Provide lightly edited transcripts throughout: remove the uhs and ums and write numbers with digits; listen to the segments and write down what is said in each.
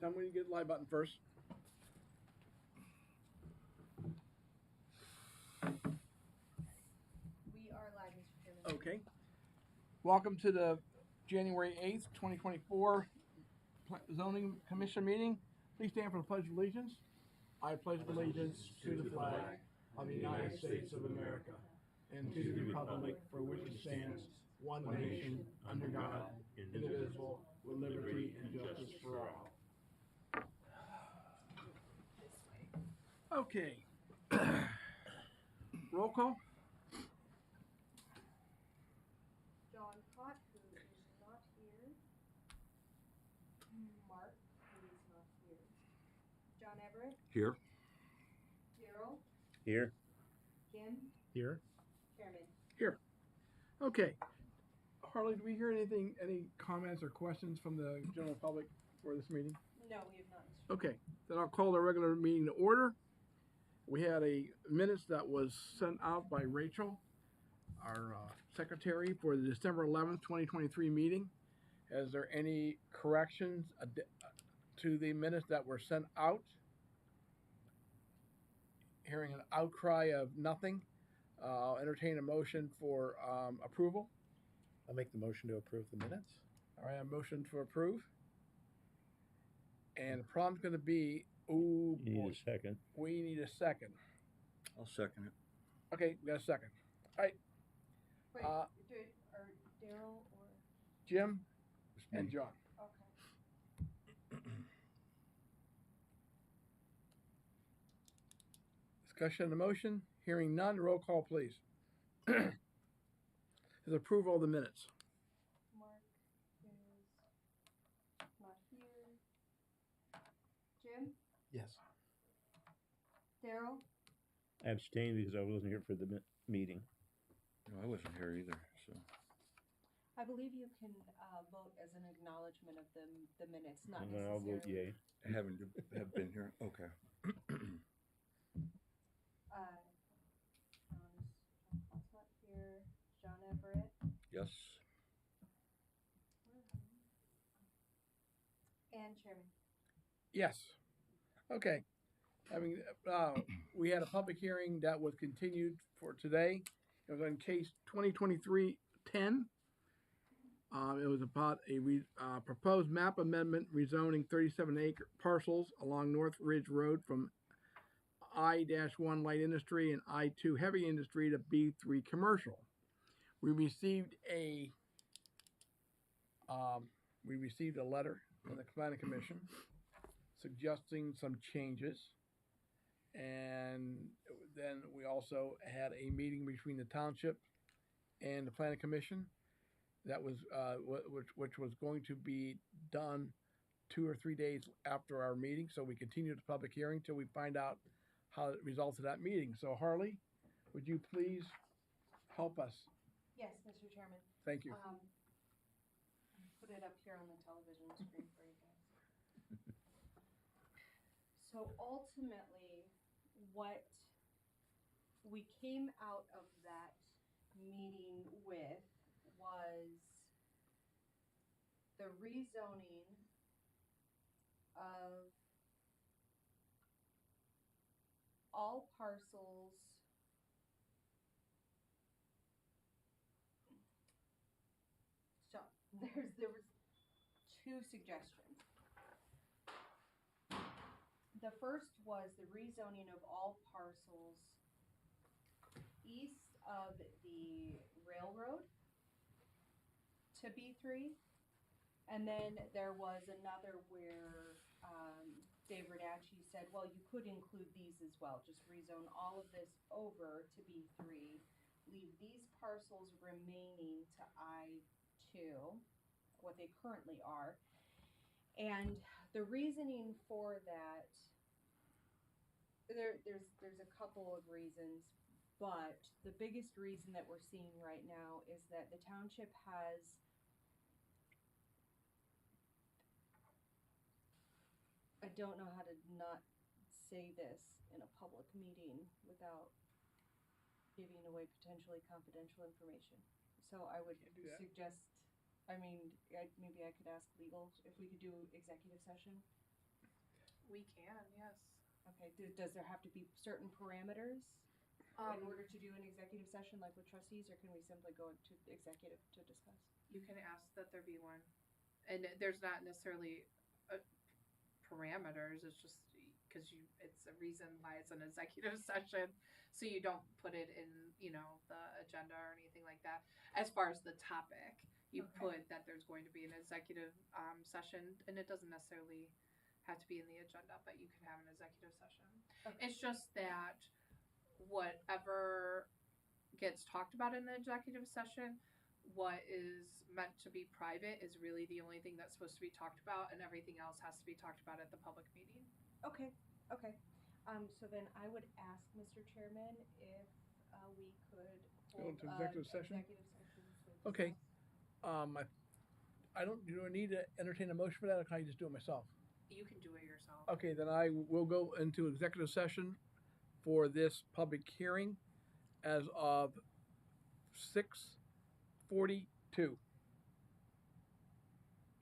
Tell me when you get the live button first. We are live, Mr. Chairman. Okay. Welcome to the January 8th, 2024 Zoning Commission meeting. Please stand for the Pledge of Allegiance. I pledge allegiance to the flag of the United States of America and to the republic for which it stands, one nation, under God, indivisible, with liberty and justice for all. Okay. Roll call. John Cott, who is not here. Mark, who is not here. John Everett. Here. Daryl. Here. Jim. Here. Chairman. Here. Okay. Harley, do we hear any comments or questions from the general public for this meeting? No, we have not. Okay, then I'll call the regular meeting to order. We had a minutes that was sent out by Rachel, our secretary, for the December 11th, 2023 meeting. Is there any corrections to the minutes that were sent out? Hearing an outcry of nothing, I'll entertain a motion for approval. I'll make the motion to approve the minutes. All right, a motion to approve. And the problem's going to be, ooh, You need boy, a second. we need a second. I'll second it. Okay, we got a second. All right, Wait, Uh, or Daryl or Jim It's and me. John. okay. Discussion on the motion. Hearing none. Roll call, please. Is approval of the minutes. Mark is not here. Jim. Yes. Daryl. I abstained because I wasn't here for the meeting. No, I wasn't here either, so. I believe you can vote as an acknowledgement of the minutes, not And then necessarily. I'll vote yay. I have been here. Okay. John's not here. John Everett. Yes. And Chairman. Yes. Okay. Having we had a public hearing that was continued for today. It was on case 2023-10. It was about a proposed map amendment rezoning 37-acre parcels along North Ridge Road from I-1 light industry and I-2 heavy industry to B3 commercial. We received a letter from the Planning Commission suggesting some changes, and then we also had a meeting between the township and the Planning Commission that was which was going to be done 2 or 3 days after our meeting. So we continued the public hearing till we find out how the results of that meeting. So Harley, would you please help us? Yes, Mr. Chairman. Thank you. Put it up here on the television screen for you guys. So ultimately, what we came out of that meeting with was the rezoning of all parcels there was two suggestions. The first was the rezoning of all parcels east of the railroad to B3, and then there was another where Dave Radacci said, well, you could include these as well, just rezone all of this over to B3, leave these parcels remaining to I-2, what they currently are. And the reasoning for that, there's a couple of reasons, but the biggest reason that we're seeing right now is that the township has I don't know how to not say this in a public meeting without giving away potentially confidential information. So I would suggest, maybe I could ask legal if we could do executive session. We can, yes. Okay, does there have to be certain parameters in order to do an executive session like with trustees, or can we simply go into executive to discuss? You can ask that there be one. And there's not necessarily parameters, it's just because it's a reason why it's an executive session. So you don't put it in, the agenda or anything like that. As far as the topic, you Okay. put that there's going to be an executive session, and it doesn't necessarily have to be in the agenda, but you can have an executive session. Okay. It's just that whatever gets talked about in the executive session, what is meant to be private is really the only thing that's supposed to be talked about, and everything else has to be talked about at the public meeting. Okay, okay. So then I would ask Mr. Chairman if we could Go hold into executive session? executive session to Okay. discuss. Do I need to entertain a motion for that, or can I just do it myself? You can do it yourself. Okay, then I will go into executive session for this public hearing as of 6:42.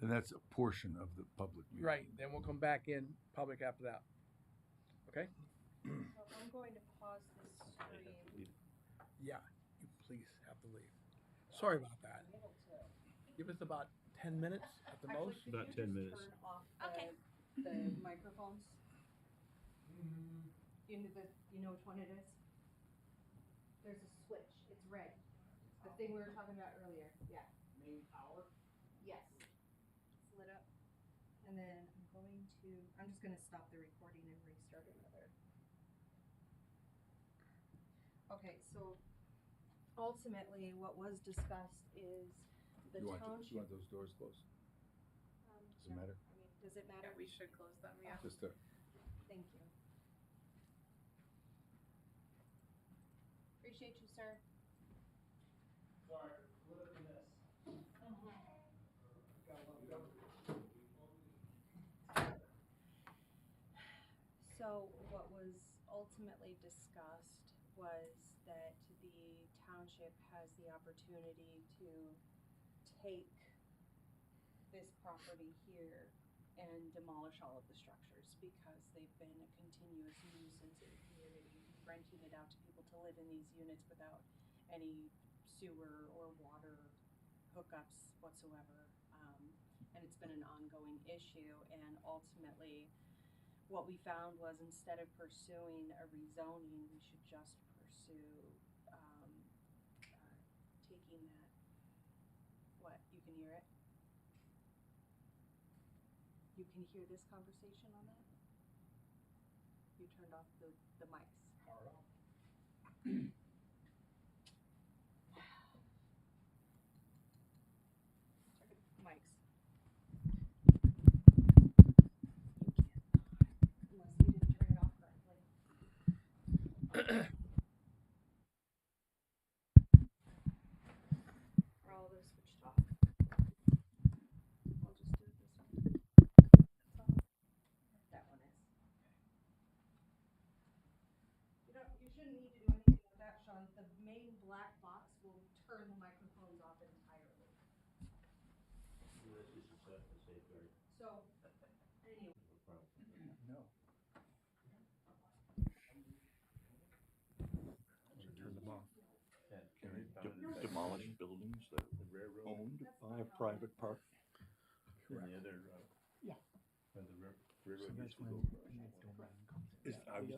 And that's a portion of the public meeting. Right, then we'll come back in public after that. Okay? So I'm going to pause this stream. Yeah, you please have to leave. Sorry about that. I'm able to. Give us about 10 minutes at the Actually, most. could About you 10 just minutes. turn off Okay. the microphones? You know which one it is? There's a switch. It's red. The thing we were talking about earlier. Yeah. Main power? Yes. It's lit up. And then I'm just gonna stop the recording and restart another. Okay, so ultimately what was discussed is the You want township. those doors closed? Does it No, matter? I mean, does it matter? Yeah, we should close them, yeah. Just to, Thank you. Appreciate you, sir. So what was ultimately discussed was that the township has the opportunity to take this property here and demolish all of the structures because they've been a continuous nuisance in the community, renting it out to people to live in these units without any sewer or water hookups whatsoever. And it's been an ongoing issue, and ultimately what we found was instead of pursuing a rezoning, we should just pursue taking that. What, you can hear it? You can hear this conversation on that? You turned off the mics. Check it, mics. Unless you didn't turn it off correctly. Are all those switched off? I'll just do it this one. That's all. That one is. You shouldn't need to do anything with that, Sean. The main black box will turn the microphones off entirely. So, anyway. no. Turn them off. Can they demolish buildings that are owned by a private party? And the other, Yeah. where the railroad used to go.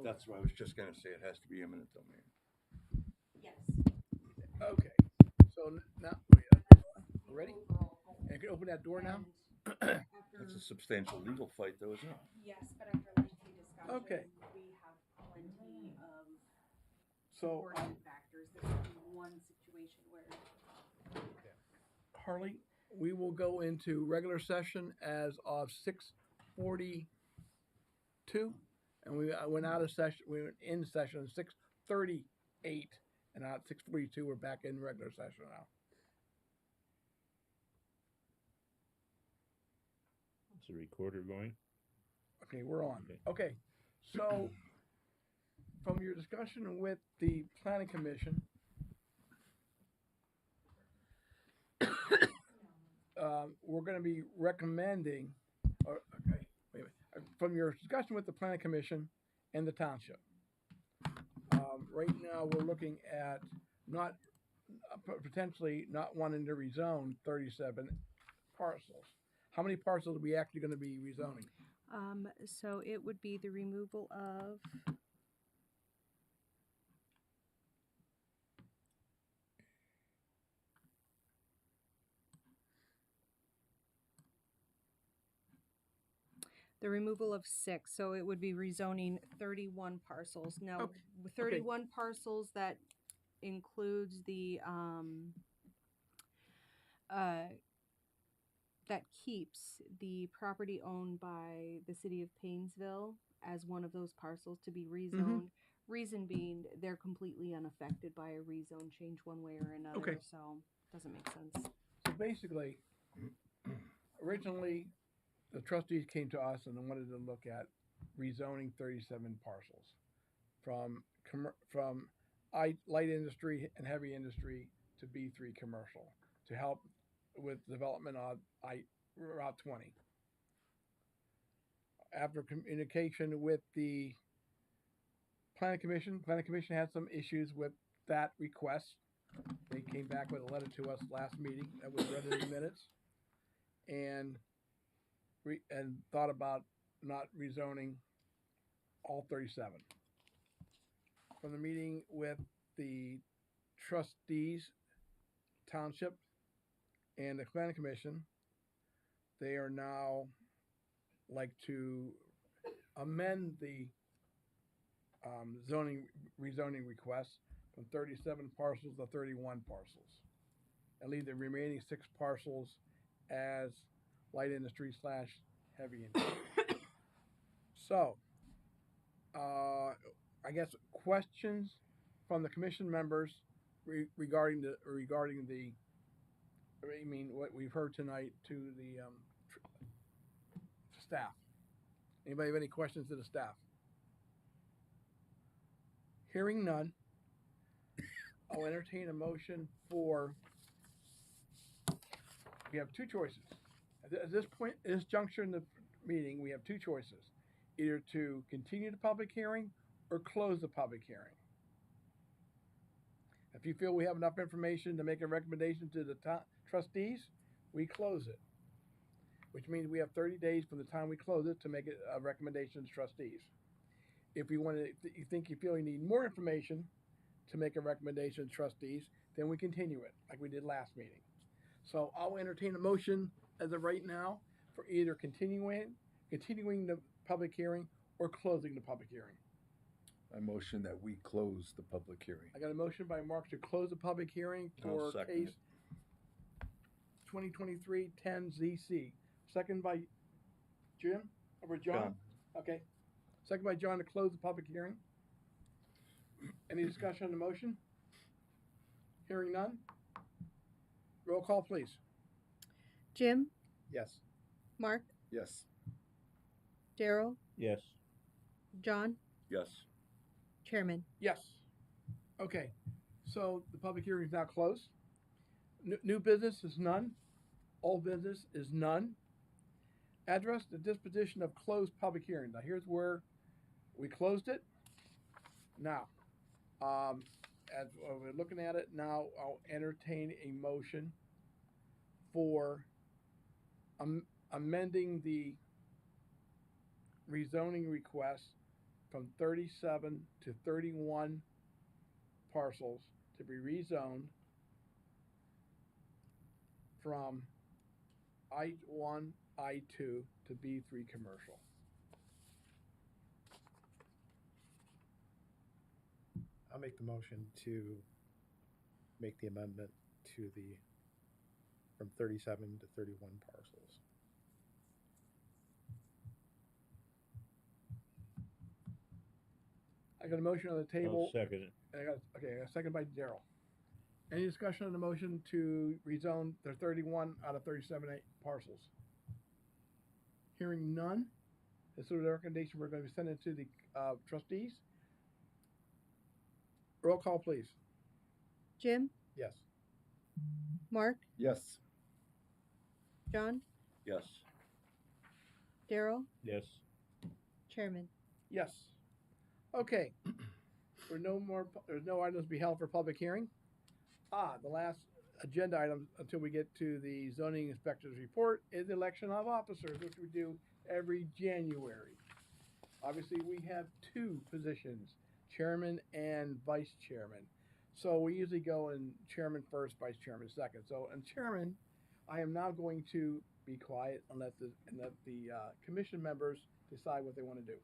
That's what I was just gonna say, it has to be eminent domain. Yes. Okay. So now, ready? Overall goal. And I can open that door now? And That's a substantial legal fight though, isn't it? yes, but after lengthy discussion, Okay. we have plenty of So, supporting factors. There's one situation where Harley, we will go into regular session as of 6:42. And we went out of session, we went in session at 6:38. And at 6:42, we're back in regular session now. Is the recorder going? Okay, we're on. Okay. Okay, so from your discussion with the planning commission, we're gonna be recommending, or, okay, wait a minute. from your discussion with the planning commission and the township, right now we're looking at not potentially not wanting to rezone 37 parcels. How many parcels are we actually going to be rezoning? So it would be the removal of. The removal of 6, so it would be rezoning 31 parcels. Now, Okay. with 31 parcels, that includes the that keeps the property owned by the city of Painesville as one of those parcels to be rezoned. Reason being, they're completely unaffected by a rezone change one way or another. Okay. So doesn't make sense. So basically, originally, the trustees came to us and wanted to look at rezoning 37 parcels from light industry and heavy industry to B3 commercial to help with development on Route 20. After communication with the planning commission had some issues with that request. They came back with a letter to us last meeting that was read in the minutes, and thought about not rezoning all 37. From the meeting with the trustees, township, and the planning commission, they are now like to amend the rezoning request from 37 parcels to 31 parcels, and leave the remaining 6 parcels as light industry / heavy industry. So, I guess questions from the commission members regarding what we've heard tonight to the staff. Anybody have any questions to the staff? Hearing none, I'll entertain a motion for. We have 2 choices. At this point, at this juncture in the meeting, we have 2 choices. Either to continue the public hearing or close the public hearing. If you feel we have enough information to make a recommendation to the trustees, we close it. Which means we have 30 days from the time we close it to make a recommendation to trustees. If you feel you need more information to make a recommendation to trustees, then we continue it like we did last meeting. So I'll entertain a motion as of right now for either continuing the public hearing or closing the public hearing. I motion that we close the public hearing. I got a motion by Mark to close the public hearing I'll for second case it. 2023-10ZC. Second by Jim or John? John. Okay. Second by John to close the public hearing. Any discussion on the motion? Hearing none. Roll call, please. Jim, Yes. Mark, Yes. Daryl, Yes. John, Yes. Chairman. Yes. Okay. So the public hearing is now closed. New business is none. Old business is none. Address the disposition of closed public hearing. Now here's where we closed it. Now, as we're looking at it now, I'll entertain a motion for amending the rezoning request from 37 to 31 parcels to be rezoned from I1, I2 to B3 commercial. I'll make the motion to make the amendment to from 37 to 31 parcels. I got a motion on the I'll table. second it. I got a second by Daryl. Any discussion on the motion to rezone the 31 out of 37 parcels? Hearing none, this is the recommendation we're going to be sending to the trustees. Roll call, please. Jim, Yes. Mark, Yes. John, Yes. Daryl, Yes. Chairman. Yes. Okay. There's no items to be held for public hearing. The last agenda item until we get to the zoning inspector's report is election of officers, which we do every January. Obviously, we have two positions, chairman and vice chairman. So we usually go in chairman first, vice chairman second. So, and chairman, I am now going to be quiet and let the commission members decide what they want to do.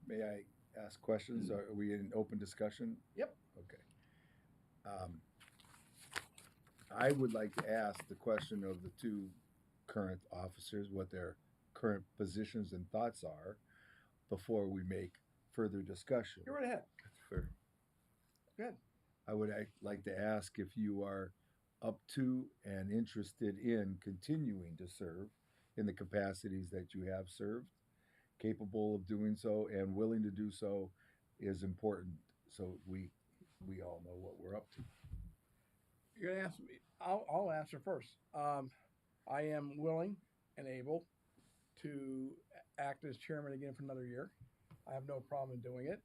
May I ask questions? Are we in open discussion? Yep. Okay. I would like to ask the question of the two current officers, what their current positions and thoughts are before we make further discussion. Go right ahead. Fair. Good. I would like to ask if you are up to and interested in continuing to serve in the capacities that you have served, capable of doing so and willing to do so is important, so we all know what we're up to. You're gonna ask me. I'll answer first. I am willing and able to act as chairman again for another year. I have no problem in doing it.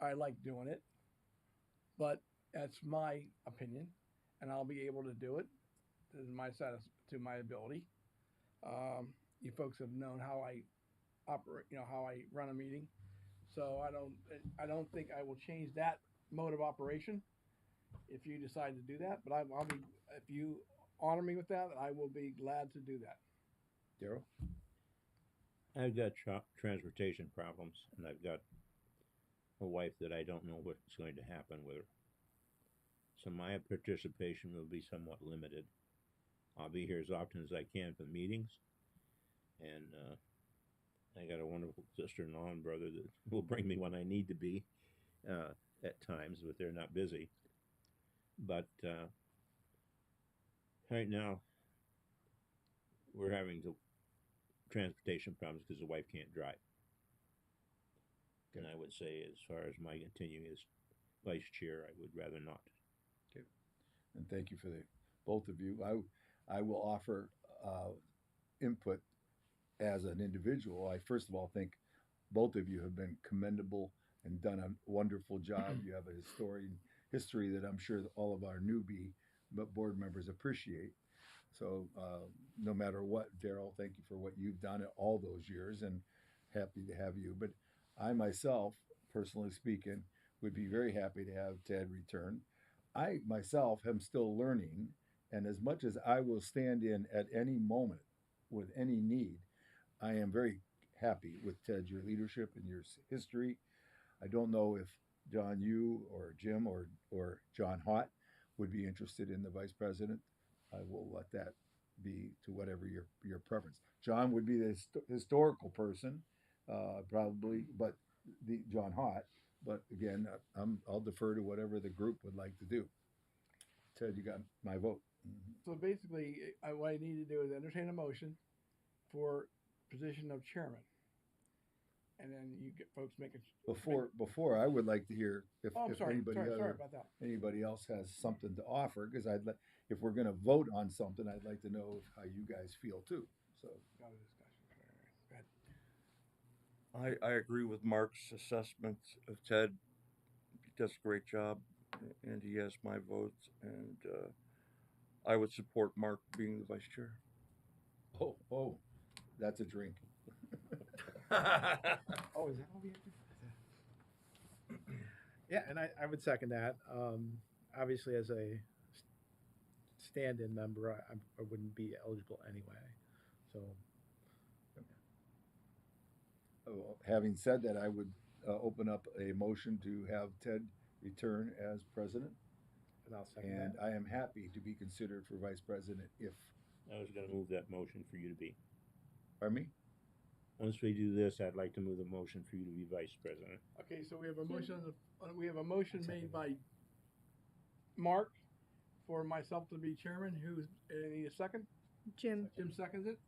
I like doing it, but that's my opinion, and I'll be able to do it to my ability. You folks have known how I operate, how I run a meeting, so I don't think I will change that mode of operation if you decide to do that. But I'll be, if you honor me with that, I will be glad to do that. Daryl? I've got transportation problems, and I've got a wife that I don't know what's going to happen with her. So my participation will be somewhat limited. I'll be here as often as I can for the meetings, and I got a wonderful sister-in-law and brother that will bring me when I need to be at times, but they're not busy. But right now, we're having transportation problems because the wife can't drive. And I would say, as far as my continuing as vice chair, I would rather not. Okay. And thank you for both of you. I will offer input as an individual. I first of all think both of you have been commendable and done a wonderful job. You have a history that I'm sure that all of our newbie board members appreciate. So no matter what, Daryl, thank you for what you've done all those years, and happy to have you. But I myself, personally speaking, would be very happy to have Ted return. I myself am still learning, and as much as I will stand in at any moment with any need, I am very happy with Ted, your leadership and your history. I don't know if John, you or Jim or John Hott would be interested in the vice president. I will let that be to whatever your preference. John would be the historical person, probably, but the John Hott. But again, I'll defer to whatever the group would like to do. Ted, you got my vote. So basically, what I need to do is entertain a motion for position of chairman, and then you get folks make a. Before I would like to hear if Sorry anybody about that. Anybody else has something to offer, because if we're going to vote on something, I'd like to know how you guys feel too. So. Got a discussion. Go ahead. I agree with Mark's assessment of Ted. He does a great job, and he has my vote, and I would support Mark being the vice chair. Oh, that's a drink. Oh, is that what we have to do? Yeah, and I would second that. Obviously, as a stand-in member, I wouldn't be eligible anyway. So, having said that, I would open up a motion to have Ted return as president. and I'll second And that. I am happy to be considered for vice president if, I was going to move that motion for you to be. pardon me? Once we do this, I'd like to move the motion for you to be vice president. Okay, so we have a motion. We have a motion made by Mark for myself to be chairman. Who's need a second? Jim. Jim seconds it.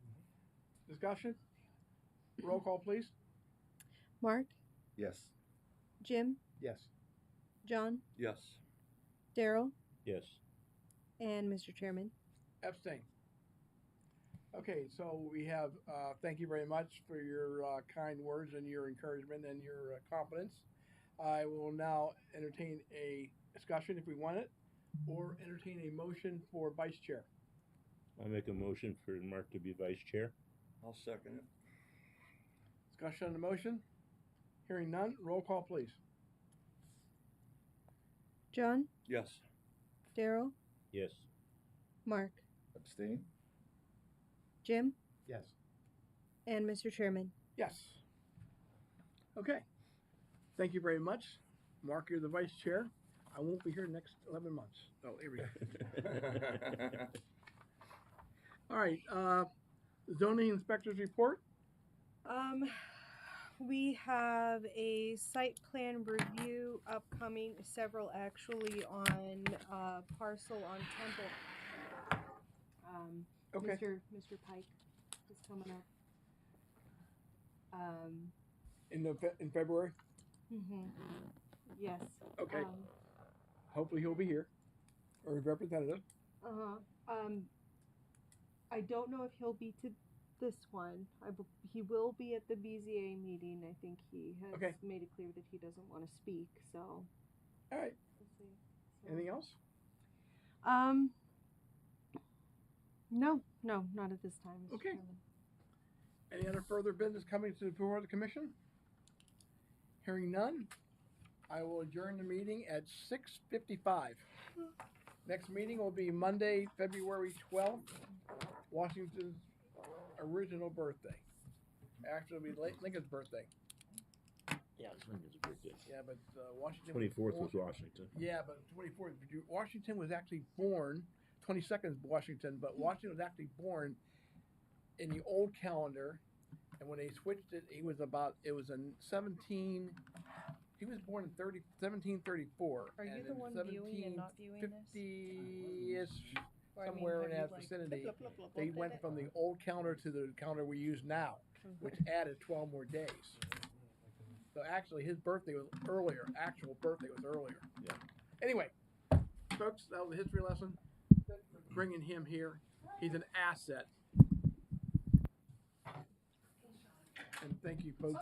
Discussion. Roll call, please. Mark. Yes. Jim. Yes. John. Yes. Daryl. Yes. And Mr. Chairman. Abstain. Okay, so we have, thank you very much for your kind words and your encouragement and your confidence. I will now entertain a discussion if we want it, or entertain a motion for vice chair. I'll make a motion for Mark to be vice chair. I'll second it. Discussion on the motion? Hearing none, roll call please. John, Yes. Daryl, Yes. Mark, Abstain? Jim, Yes. and Mr. Chairman. Yes. Okay. Thank you very much. Mark, you're the vice chair. I won't be here next 11 months. Oh, here we go. All right, zoning inspector's report. We have a site plan review upcoming, several actually on parcel on Temple. Okay. Mr. Pike is coming up. In February. Yes. Okay. Hopefully he'll be here, or a representative. I don't know if he'll be to this one. He will be at the BZA meeting. I think he has Okay. made it clear that he doesn't want to speak. So. All right. We'll see. So- Anything else? No, not at this time. Mr. Okay. Chairman. Any other further business coming to the floor of the commission? Hearing none, I will adjourn the meeting at 6:55. Next meeting will be Monday, February 12th, Washington's original birthday. Actually, it'll be Lincoln's birthday. Yeah, it's Lincoln's birthday. Yeah, but Washington. 24th was Washington. Yeah, but 24th. Washington was actually born. 22nd is Washington, but Washington was actually born in the old calendar, and when they switched it, it was in 17. He was born in 1734. Are you and the in one viewing and not viewing this? 1750-ish, Or, I mean, somewhere in have that you, vicinity, flip, flip, flip, they looked at went it? from the old calendar to the calendar we use now, which added 12 more days. So actually, his birthday was earlier. Actual birthday was earlier. Yeah. Anyway, folks, that was a history lesson. Bringing him here, he's an asset. And thank you, folks.